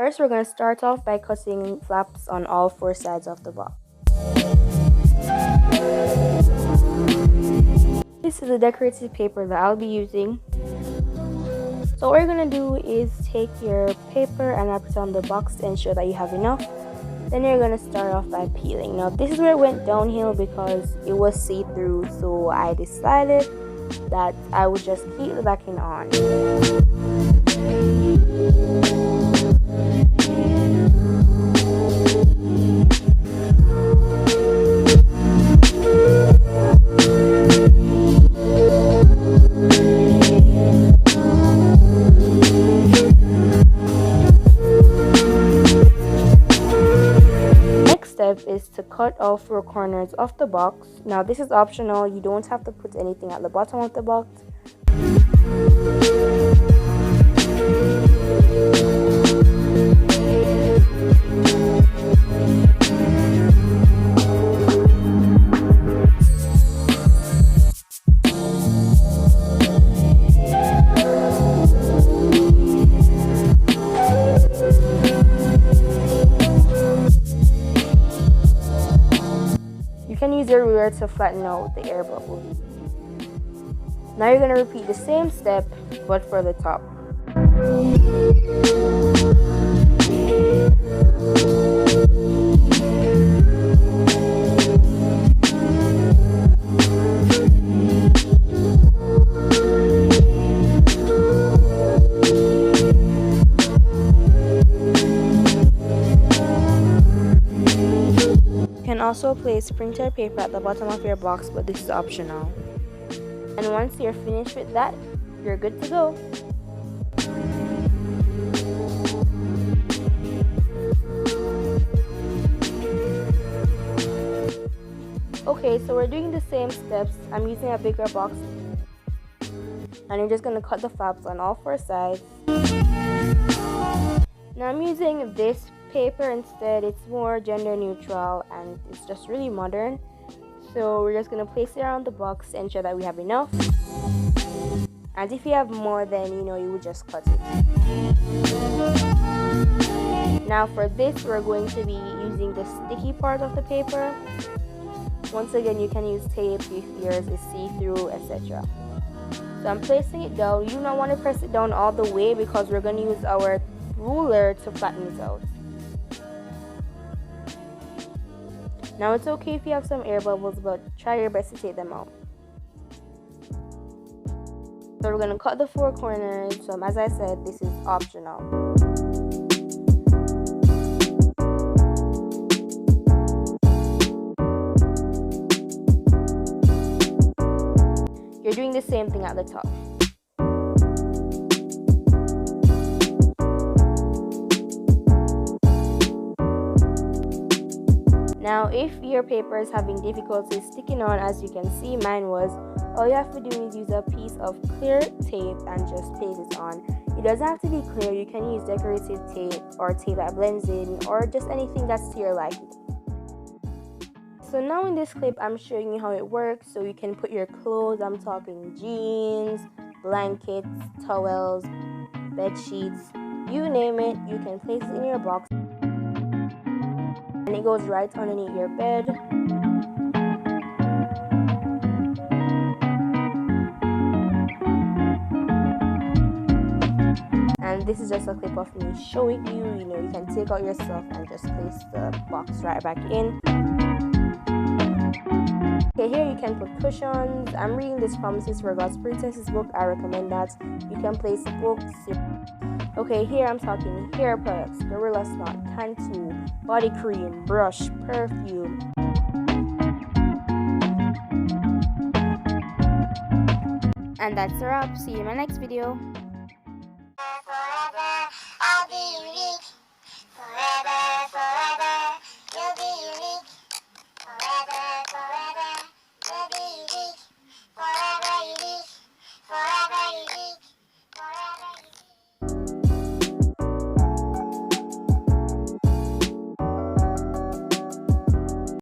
First, we're going to start off by cutting flaps on all 4 sides of the box. This is the decorative paper that I'll be using. So what you're going to do is take your paper and wrap it on the box to ensure that you have enough. Then you're going to start off by peeling. Now this is where it went downhill because it was see-through, so I decided that I would just keep the backing on. Is to cut all 4 corners of the box. Now this is optional, you don't have to put anything at the bottom of the box. You can use your ruler to flatten out the air bubble. Now you're going to repeat the same step but for the top. You can also place printer paper at the bottom of your box, but this is optional. And once you're finished with that, you're good to go. Okay, so we're doing the same steps. I'm using a bigger box, and you're just going to cut the flaps on all 4 sides. Now I'm using this paper instead. It's more gender neutral and it's just really modern. So we're just going to place it around the box to ensure that we have enough. And if you have more, then you would just cut it. Now for this, we're going to be using the sticky part of the paper. Once again, you can use tape if yours is see-through, etc. So I'm placing it down. You do not want to press it down all the way because we're going to use our ruler to flatten it out. Now it's okay if you have some air bubbles, but try your best to take them out. So we're going to cut the 4 corners. So as I said, this is optional. You're doing the same thing at the top. Now if your paper is having difficulty sticking on, as you can see mine was, all you have to do is use a piece of clear tape and just place it on. It doesn't have to be clear, you can use decorative tape or tape that blends in or just anything that's to your liking. So now in this clip I'm showing you how it works, so you can put your clothes, I'm talking jeans, blankets, towels, bed sheets, you name it, you can place it in your box. And it goes right underneath your bed. And this is just a clip of me showing you, you can take out your stuff and just place the box right back in. Okay, here you can put cushions. I'm reading this Promises for God's Princesses book. I recommend that. You can place books. Okay, here I'm talking hair products, Gorilla Snot, Cantu, body cream, brush, perfume. And that's a wrap. See you in my next video.